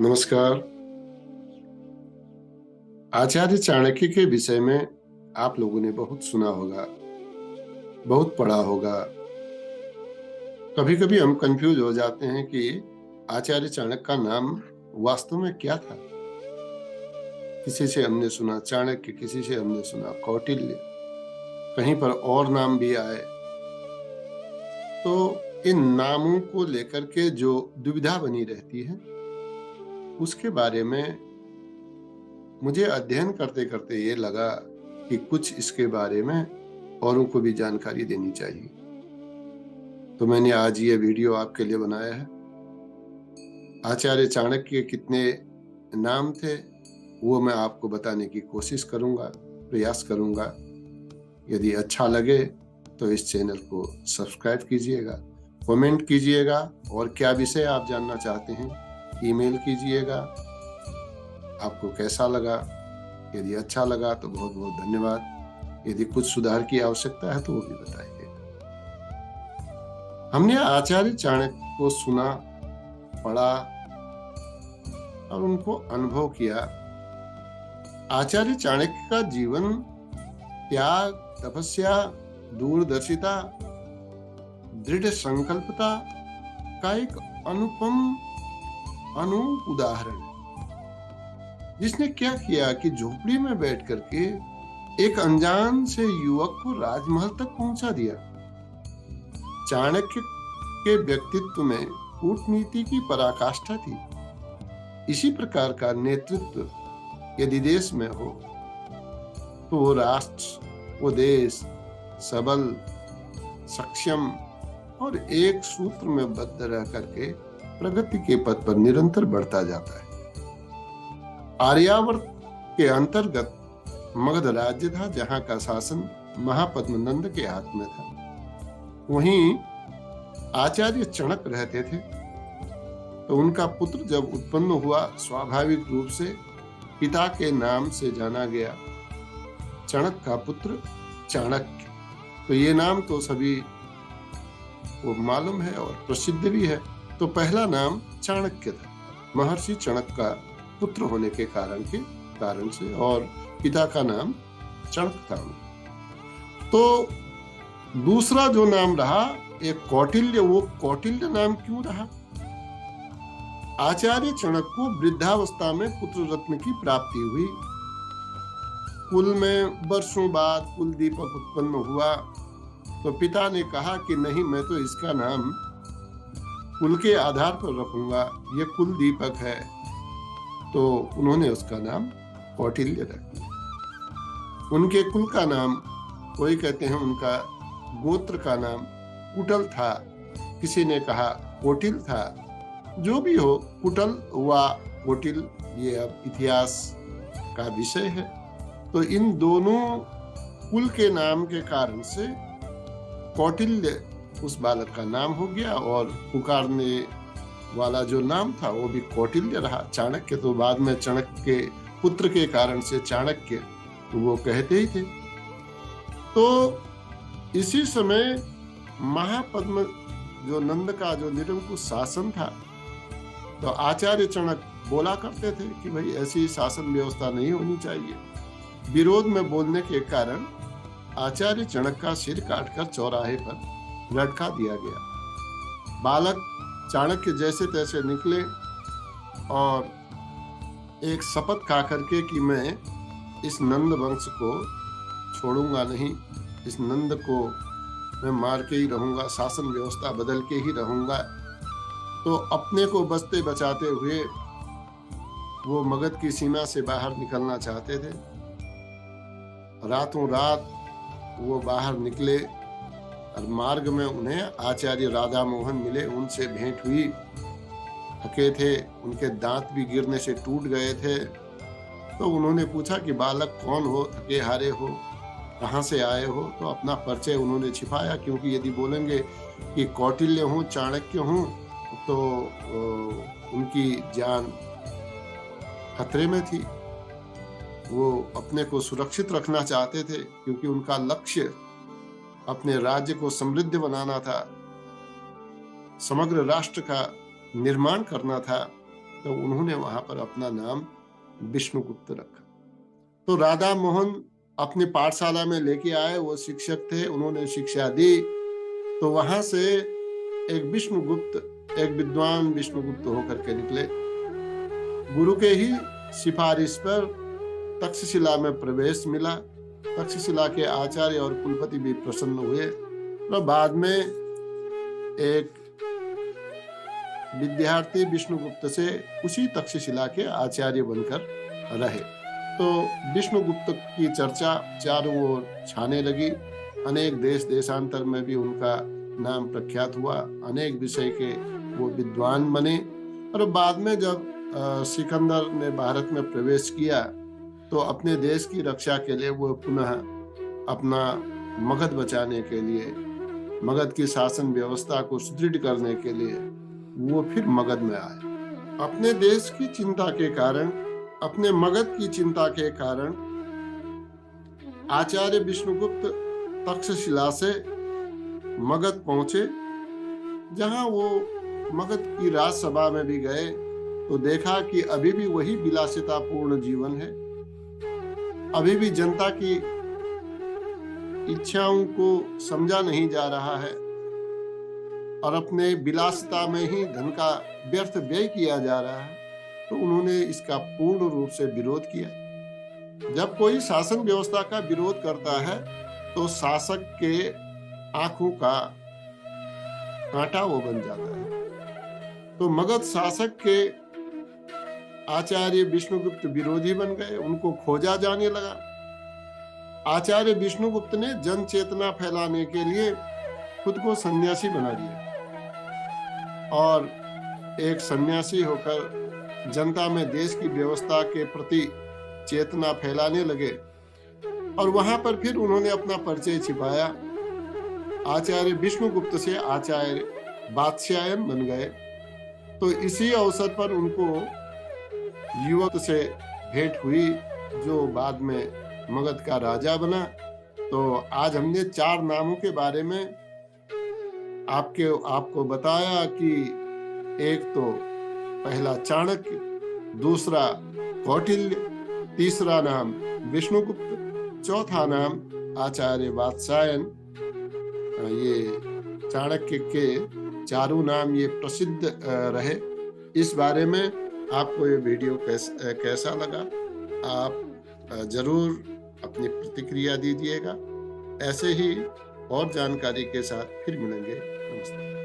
नमस्कार। आचार्य चाणक्य के विषय में आप लोगों ने बहुत सुना होगा, बहुत पढ़ा होगा। कभी-कभी हम कंफ्यूज हो जाते हैं कि आचार्य चाणक्य का नाम वास्तव में क्या था? किसी से हमने सुना चाणक्य, किसी से हमने सुना कौटिल्य, कहीं पर और नाम भी आए। तो इन नामों को लेकर के जो दुविधा बनी रहती है, उसके बारे में मुझे अध्ययन करते-करते ये लगा कि कुछ इसके बारे में औरों को भी जानकारी देनी चाहिए। तो मैंने आज ये वीडियो आपके लिए बनाया है। आचार्य चाणक्य के कितने नाम थे, वो मैं आपको बताने की कोशिश करूँगा, प्रयास करूँगा। यदि अच्छा लगे तो इस चैनल को सब्सक्राइब कीजिएगा, कमेंट कीजिएगा और क्या विषय आप जानना चाहते हैं, ईमेल कीजिएगा। आपको कैसा लगा? यदि अच्छा लगा तो बहुत-बहुत धन्यवाद। यदि कुछ सुधार की आवश्यकता है तो वो भी बताइए। हमने आचार्य चाणक्य को सुना, पढ़ा और उनको अनुभव किया। आचार्य चाणक्य का जीवन त्याग, तपस्या, दूरदर्शिता, दृढ़ संकल्पता का एक अनूप उदाहरण है। जिसने क्या किया कि झोपड़ी में बैठ करके एक अनजान से युवक को राजमहल तक पहुंचा दिया। चाणक्य के व्यक्तित्व में कूटनीति की पराकाष्ठा थी। इसी प्रकार का नेतृत्व यदि देश में हो तो वो राष्ट्र, वो देश सबल, सक्षम और एक सूत्र में बद्ध रह करके प्रगति के पथ पर निरंतर बढ़ता जाता है। आर्यावर्त के अंतर्गत मगध राज्य था, जहां का शासन महापद्मनंद के हाथ में था। वहीं आचार्य चाणक्य रहते थे। तो उनका पुत्र जब उत्पन्न हुआ, स्वाभाविक रूप से पिता के नाम से जाना गया। चाणक्य का पुत्र चाणक्य। तो ये नाम तो सभी को मालूम है और प्रसिद्ध भी है। तो पहला नाम चाणक्य था, महर्षि चाणक्य का पुत्र होने के कारण से, और पिता का नाम चाणक्य था। तो दूसरा जो नाम रहा एक कौटिल्य। वो कौटिल्य नाम क्यों रहा? आचार्य चाणक्य को वृद्धावस्था में पुत्र रत्न की प्राप्ति हुई। कुल में वर्षों बाद कुल दीपक उत्पन्न हुआ। तो पिता ने कहा कि नहीं, मैं तो इसका नाम कुल के आधार पर रखूंगा, ये कुल दीपक है। तो उन्होंने उसका नाम कौटिल्य रख दिया। उनके कुल का नाम, कोई कहते हैं उनका गोत्र का नाम कुटल था, किसी ने कहा कोटिल था। जो भी हो, कुटल व कोटिल ये अब इतिहास का विषय है। तो इन दोनों कुल के नाम के कारण से कौटिल्य उस बालक का नाम हो गया, और पुकारने वाला जो नाम था वो भी कौटिल्य रहा। चाणक्य तो बाद में चाणक्य के पुत्र के कारण से चाणक्य वो कहते ही थे। तो इसी समय महापद्म जो नंद का जो निरंकुश शासन था, तो आचार्य चाणक्य बोला करते थे कि भाई ऐसी शासन व्यवस्था नहीं होनी चाहिए। विरोध में बोलने के कारण आचार्य चाणक्य का सिर काटकर चौराहे पर लटका दिया गया। बालक चाणक्य जैसे तैसे निकले और एक शपथ खा करके कि मैं इस नंद वंश को छोड़ूंगा नहीं, इस नंद को मैं मार के ही रहूंगा, शासन व्यवस्था बदल के ही रहूंगा। तो अपने को बचते बचाते हुए वो मगध की सीमा से बाहर निकलना चाहते थे। रातों रात वो बाहर निकले और मार्ग में उन्हें आचार्य राधा मोहन मिले, उनसे भेंट हुई। थके थे, उनके दांत भी गिरने से टूट गए थे। तो उन्होंने पूछा कि बालक कौन हो, थके हारे हो, कहाँ से आए हो? तो अपना परिचय उन्होंने छिपाया, क्योंकि यदि बोलेंगे कि कौटिल्य हूँ, चाणक्य हूँ, तो उनकी जान खतरे में थी। वो अपने को सुरक्षित रखना चाहते थे, क्योंकि उनका लक्ष्य अपने राज्य को समृद्ध बनाना था, समग्र राष्ट्र का निर्माण करना था। तो उन्होंने वहां पर अपना नाम विष्णुगुप्त रखा। तो राधा मोहन अपनी पाठशाला में लेके आए, वो शिक्षक थे, उन्होंने शिक्षा दी। तो वहां से एक विष्णुगुप्त, एक विद्वान विष्णुगुप्त होकर के निकले। गुरु के ही सिफारिश पर तक्षशिला में प्रवेश मिला। तक्षशिला के आचार्य और कुलपति भी प्रसन्न हुए। तो बाद में एक विद्यार्थी विष्णुगुप्त से उसी तक्षशिला के आचार्य बनकर रहे। तो विष्णुगुप्त की चर्चा चारों ओर छाने लगी। अनेक देश देशांतर में भी उनका नाम प्रख्यात हुआ। अनेक विषय के वो विद्वान बने। और बाद में जब सिकंदर ने भारत में प्रवेश किया तो अपने देश की रक्षा के लिए वो पुनः अपना मगध बचाने के लिए, मगध की शासन व्यवस्था को सुदृढ़ करने के लिए वो फिर मगध में आए। अपने देश की चिंता के कारण, अपने मगध की चिंता के कारण आचार्य विष्णुगुप्त तक्षशिला से मगध पहुंचे। जहां वो मगध की राजसभा में भी गए तो देखा कि अभी भी वही विलासितापूर्ण जीवन है। अभी भी जनता की इच्छाओं को समझा नहीं जा रहा है और अपने विलासिता में ही धन का व्यर्थ व्यय किया जा रहा है। तो उन्होंने इसका पूर्ण रूप से विरोध किया। जब कोई शासन व्यवस्था का विरोध करता है तो शासक के आंखों का कांटा वो बन जाता है। तो मगध शासक के आचार्य विष्णुगुप्त विरोधी बन गए, उनको खोजा जाने लगा। आचार्य विष्णुगुप्त ने जन चेतना फैलाने के लिए खुद को सन्यासी बना लिया और एक सन्यासी होकर जनता में देश की व्यवस्था के प्रति चेतना फैलाने लगे। और वहां पर फिर उन्होंने अपना परिचय छिपाया। आचार्य विष्णुगुप्त से आचार्य वात्स्यायन बन गए। तो इसी अवसर पर उनको युवक से भेंट हुई जो बाद में मगध का राजा बना। तो आज हमने 4 नामों के बारे में आपको बताया कि एक तो पहला चाणक्य, दूसरा कौटिल्य, तीसरा नाम विष्णुगुप्त, चौथा नाम आचार्य वात्स्यायन। ये चाणक्य के चारों नाम ये प्रसिद्ध रहे। इस बारे में आपको ये वीडियो कैसा लगा, आप जरूर अपनी प्रतिक्रिया दीजिएगा। ऐसे ही और जानकारी के साथ फिर मिलेंगे। नमस्ते।